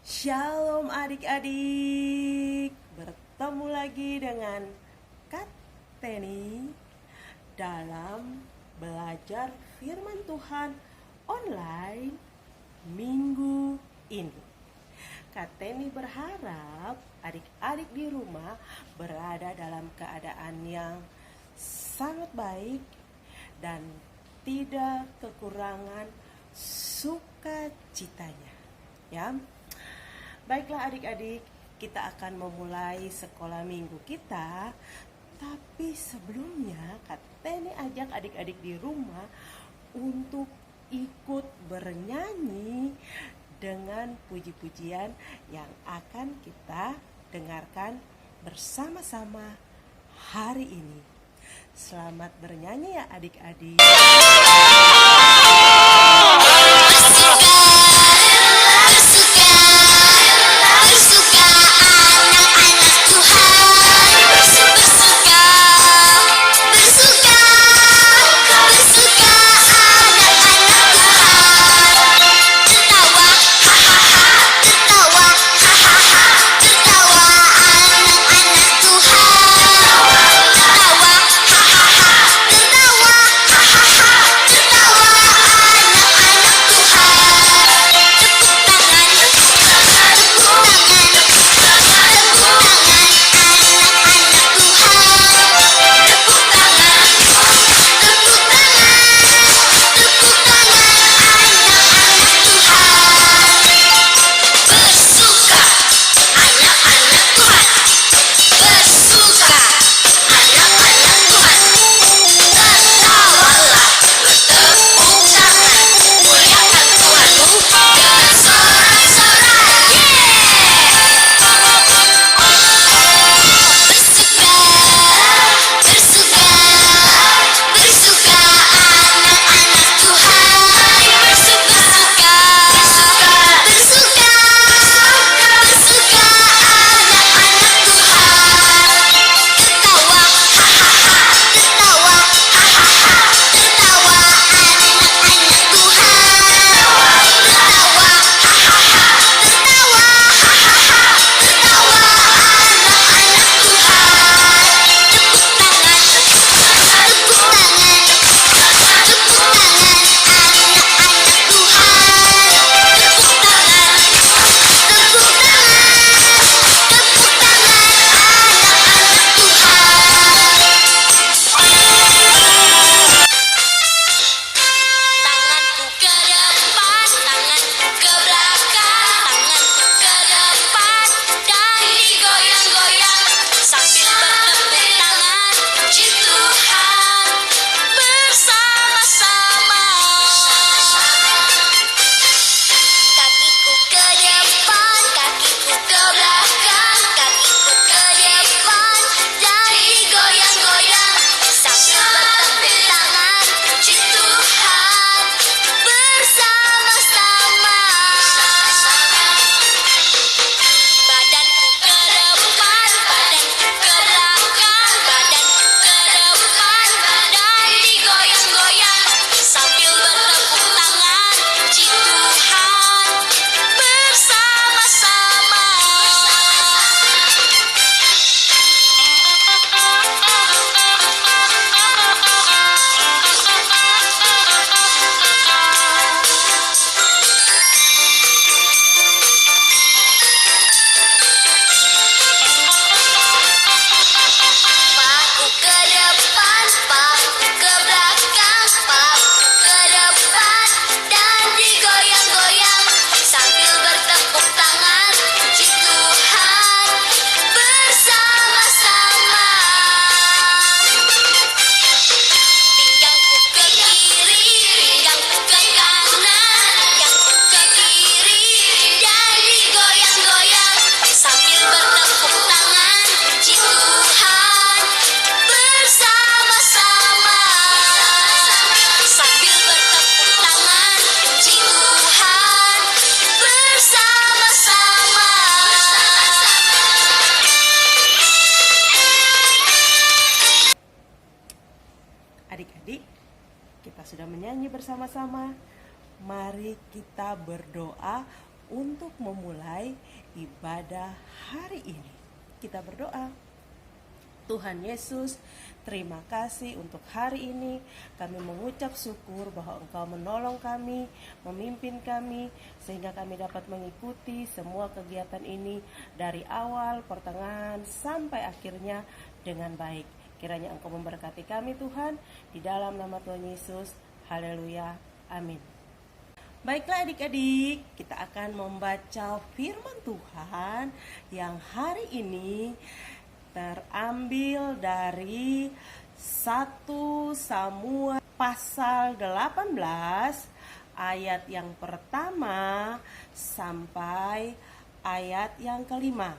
Shalom adik-adik, bertemu lagi dengan Kak Teni dalam belajar firman Tuhan online minggu ini. Kak Teni berharap adik-adik di rumah berada dalam keadaan yang sangat baik dan tidak kekurangan sukacitanya, ya. Baiklah adik-adik, kita akan memulai sekolah minggu kita. Tapi sebelumnya Kak Teni ajak adik-adik di rumah untuk ikut bernyanyi dengan puji-pujian yang akan kita dengarkan bersama-sama hari ini. Selamat bernyanyi ya adik-adik. Adik-adik, kita sudah menyanyi bersama-sama. Mari kita berdoa untuk memulai ibadah hari ini. Kita berdoa. Tuhan Yesus, terima kasih untuk hari ini. Kami mengucap syukur bahwa Engkau menolong kami, memimpin kami, sehingga kami dapat mengikuti semua kegiatan ini dari awal, pertengahan, sampai akhirnya dengan baik. Kiranya Engkau memberkati kami Tuhan, di dalam nama Tuhan Yesus. Haleluya. Amin. Baiklah adik-adik, kita akan membaca firman Tuhan yang hari ini terambil dari 1 Samuel pasal 18 ayat yang pertama sampai ayat yang kelima.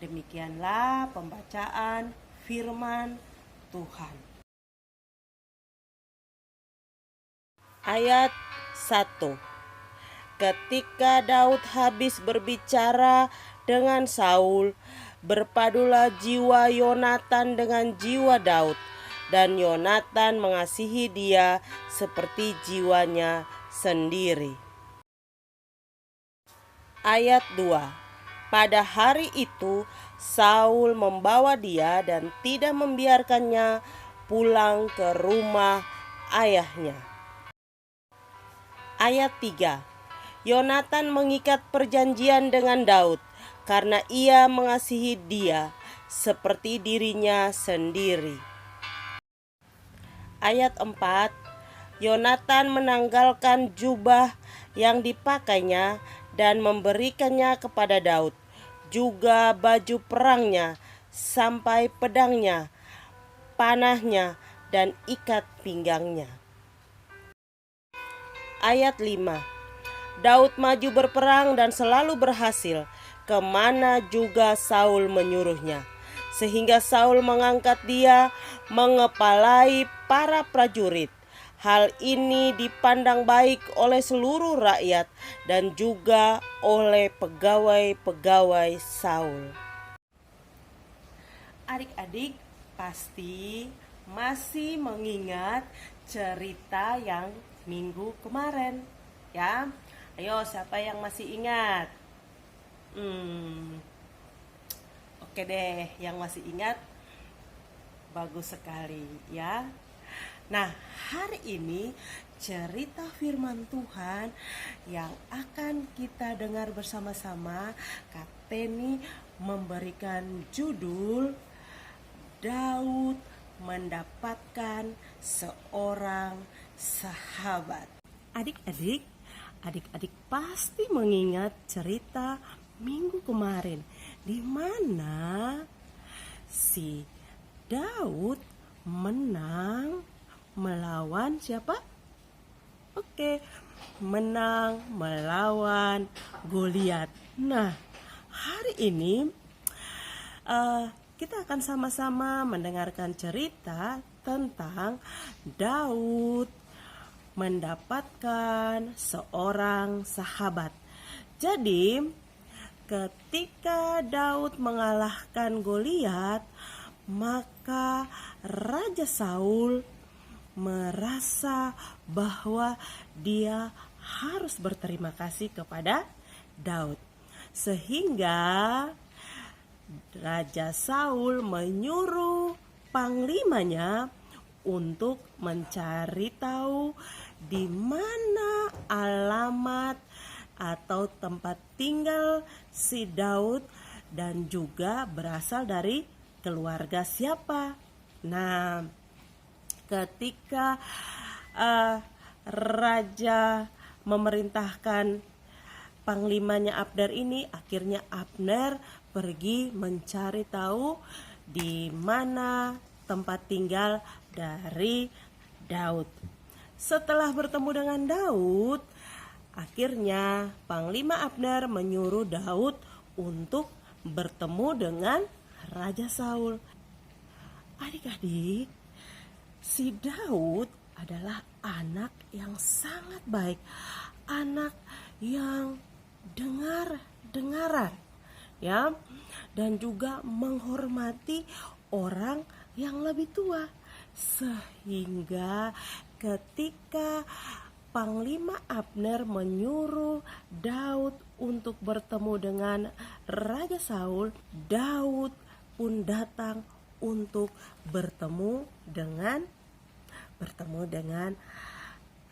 Demikianlah pembacaan firman Tuhan. Ayat 1. Ketika Daud habis berbicara dengan Saul, berpadulah jiwa Yonatan dengan jiwa Daud, dan Yonatan mengasihi dia seperti jiwanya sendiri. Ayat 2. Pada hari itu Saul membawa dia dan tidak membiarkannya pulang ke rumah ayahnya. Ayat 3. Yonatan mengikat perjanjian dengan Daud karena ia mengasihi dia seperti dirinya sendiri. Ayat 4. Yonatan menanggalkan jubah yang dipakainya dan memberikannya kepada Daud, juga baju perangnya, sampai pedangnya, panahnya, dan ikat pinggangnya. Ayat 5. Daud maju berperang dan selalu berhasil, kemana juga Saul menyuruhnya, sehingga Saul mengangkat dia mengepalai para prajurit. Hal ini dipandang baik oleh seluruh rakyat dan juga oleh pegawai-pegawai Saul. Adik-adik pasti masih mengingat cerita yang minggu kemarin, ya? Ayo, siapa yang masih ingat? Oke deh, yang masih ingat bagus sekali ya. Nah, hari ini cerita firman Tuhan yang akan kita dengar bersama-sama, Kak Teni memberikan judul Daud mendapatkan seorang sahabat. Adik-adik pasti mengingat cerita minggu kemarin di mana si Daud menang melawan siapa? Menang melawan Goliat. Nah, hari ini kita akan sama-sama mendengarkan cerita tentang Daud mendapatkan seorang sahabat. Jadi, ketika Daud mengalahkan Goliat, maka Raja Saul merasa bahwa dia harus berterima kasih kepada Daud. Sehingga Raja Saul menyuruh panglimanya untuk mencari tahu di mana alamat atau tempat tinggal si Daud dan juga berasal dari keluarga siapa. Nah, ketika raja memerintahkan panglimanya Abner ini, akhirnya Abner pergi mencari tahu di mana tempat tinggal dari Daud. Setelah bertemu dengan Daud, akhirnya Panglima Abner menyuruh Daud untuk bertemu dengan Raja Saul. Adik-adik, si Daud adalah anak yang sangat baik, anak yang dengar-dengaran, ya, dan juga menghormati orang yang lebih tua, sehingga ketika Panglima Abner menyuruh Daud untuk bertemu dengan Raja Saul. Daud pun datang untuk bertemu dengan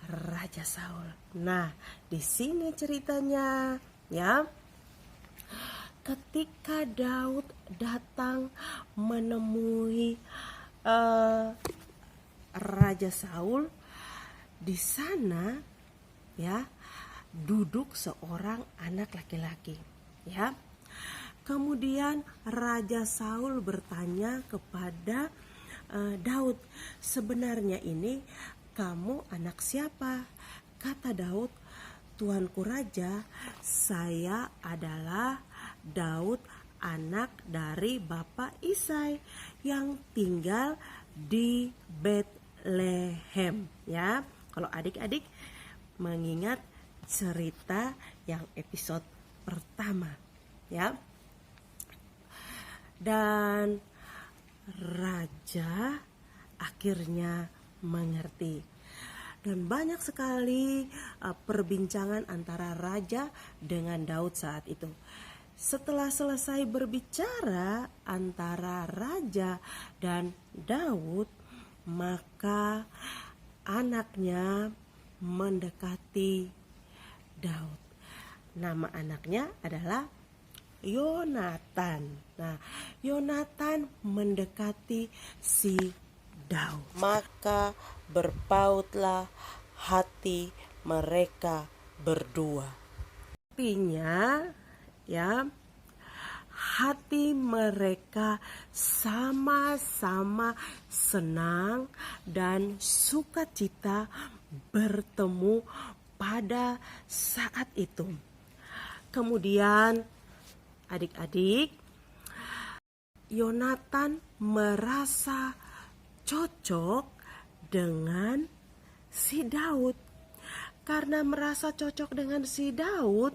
Raja Saul. Nah, di sini ceritanya ya. Ketika Daud datang menemui Raja Saul, di sana ya duduk seorang anak laki-laki ya. Kemudian Raja Saul bertanya kepada Daud, "Sebenarnya ini kamu anak siapa?" Kata Daud, "Tuanku Raja, saya adalah Daud, anak dari Bapak Isai yang tinggal di Betlehem." Ya, kalau adik-adik mengingat cerita yang episode pertama, ya. Dan raja akhirnya mengerti. Dan banyak sekali perbincangan antara raja dengan Daud saat itu. Setelah selesai berbicara antara raja dan Daud, maka anaknya mendekati Daud. Nama anaknya adalah Yonatan. Nah, Yonatan mendekati si Daud. Maka berpautlah hati mereka berdua. Artinya ya, hati mereka sama-sama senang dan sukacita bertemu pada saat itu. Kemudian adik-adik, Yonatan merasa cocok dengan si Daud. Karena merasa cocok dengan si Daud,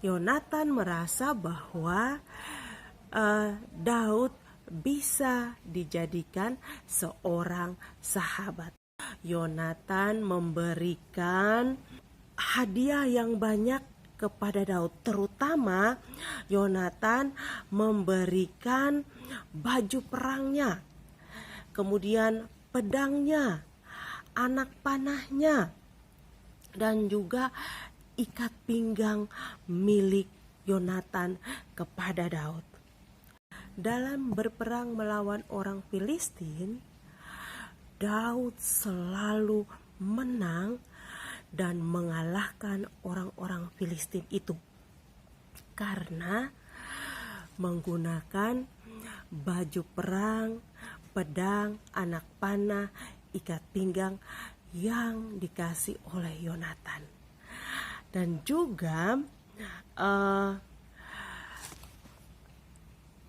Yonatan merasa bahwa Daud bisa dijadikan seorang sahabat. Yonatan memberikan hadiah yang banyak kepada Daud. Terutama Yonatan memberikan baju perangnya, kemudian pedangnya, anak panahnya, dan juga ikat pinggang milik Yonatan kepada Daud. Dalam berperang melawan orang Filistin, Daud selalu menang dan mengalahkan orang-orang Filistin itu karena menggunakan baju perang, pedang, anak panah, ikat pinggang yang dikasih oleh Yonatan. Dan juga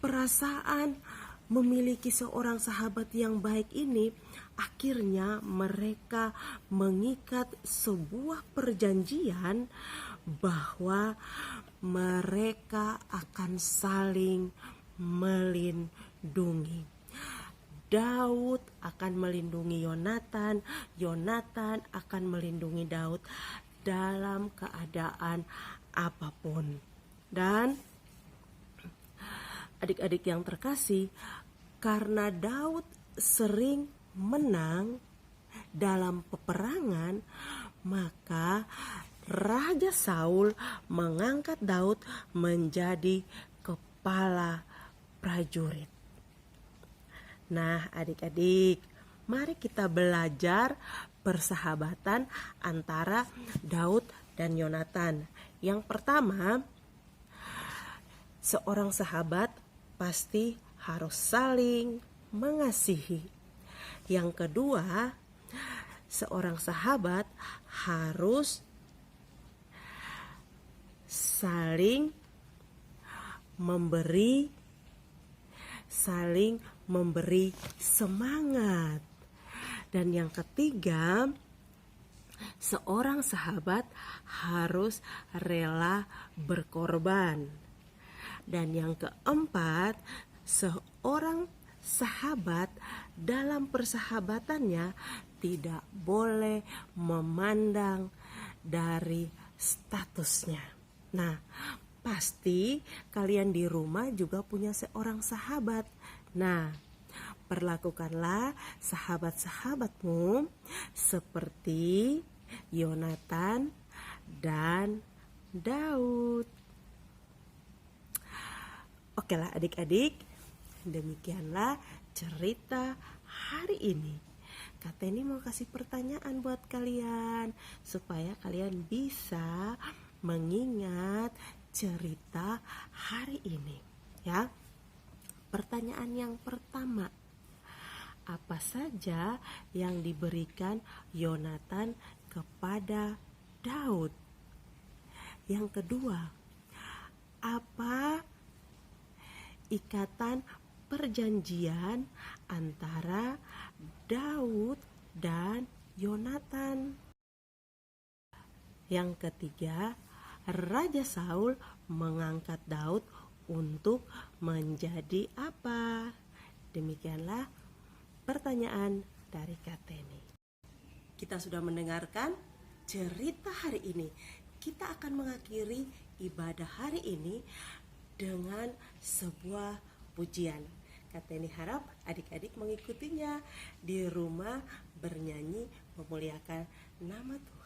perasaan memiliki seorang sahabat yang baik ini, akhirnya mereka mengikat sebuah perjanjian bahwa mereka akan saling melindungi. Daud akan melindungi Yonatan, Yonatan akan melindungi Daud dalam keadaan apapun. Dan adik-adik yang terkasih, karena Daud sering menang dalam peperangan, maka Raja Saul mengangkat Daud menjadi kepala prajurit. Nah, adik-adik, mari kita belajar persahabatan antara Daud dan Yonatan. Yang pertama, seorang sahabat pasti harus saling mengasihi. Yang kedua, seorang sahabat harus saling memberi semangat. Dan yang ketiga, seorang sahabat harus rela berkorban. Dan yang keempat, seorang sahabat dalam persahabatannya tidak boleh memandang dari statusnya. Nah, pasti kalian di rumah juga punya seorang sahabat. Nah, perlakukanlah sahabat-sahabatmu seperti Yonatan dan Daud. Oke lah adik-adik, demikianlah cerita hari ini. Kak Teni mau kasih pertanyaan buat kalian supaya kalian bisa mengingat cerita hari ini, ya. Pertanyaan yang pertama, apa saja yang diberikan Yonatan kepada Daud? Yang kedua, apa ikatan perjanjian antara Daud dan Yonatan? Yang ketiga, Raja Saul mengangkat Daud untuk menjadi apa? Demikianlah pertanyaan dari Kak Teni. Kita sudah mendengarkan cerita hari ini. Kita akan mengakhiri ibadah hari ini dengan sebuah pujian. Kak Teni harap adik-adik mengikutinya di rumah bernyanyi memuliakan nama Tuhan.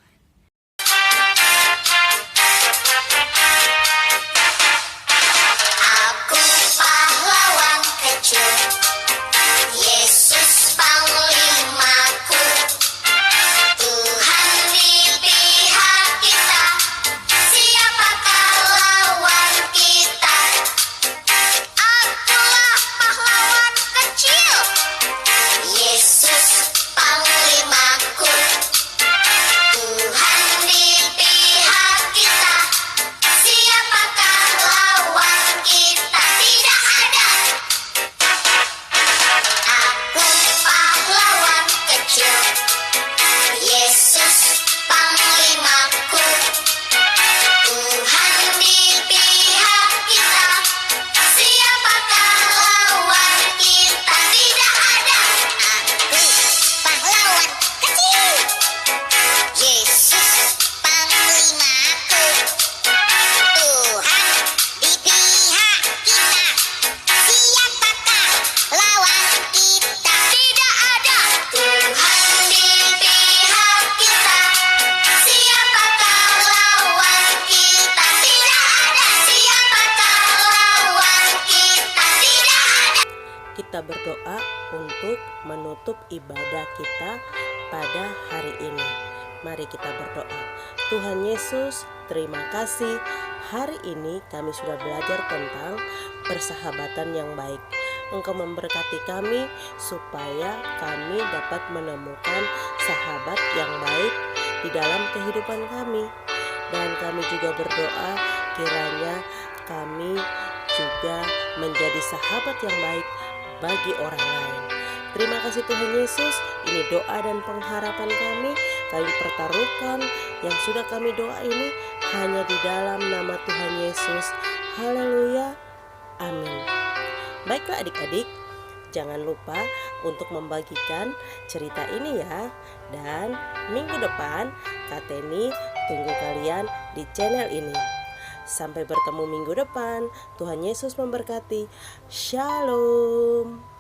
Aku pahlawan kecil, Yesus panglimaku, Tuhan di pihak kita, siapakah lawan kita? Akulah pahlawan kecil, Yesus panglimaku, Tuhan di pihak kita, siapakah lawan kita? Tidak ada. Aku pahlawan kecil, Yesus panglimaku, Tuhan di pihak kita, siapakah lawan kita? Tidak ada. Aku pahlawan kecil, Yesus panglimaku, Tuhan di pihak kita, siapakah lawan kita? Tidak ada. Tuhan di pihak kita, siapakah lawan kita? Tidak ada. Siapakah lawan kita? Tidak ada. Kita berdoa untuk menutup ibadah kita pada hari ini. Mari kita berdoa. Tuhan Yesus, terima kasih. Hari ini kami sudah belajar tentang persahabatan yang baik. Engkau memberkati kami supaya kami dapat menemukan sahabat yang baik di dalam kehidupan kami. Dan kami juga berdoa kiranya kami juga menjadi sahabat yang baik bagi orang lain. Terima kasih Tuhan Yesus. Ini doa dan pengharapan kami. Kami pertaruhkan yang sudah kami doa ini hanya di dalam nama Tuhan Yesus. Haleluya. Amin. Baiklah adik-adik, jangan lupa untuk membagikan cerita ini ya. Dan minggu depan Kak Teni tunggu kalian di channel ini. Sampai bertemu minggu depan. Tuhan Yesus memberkati. Shalom.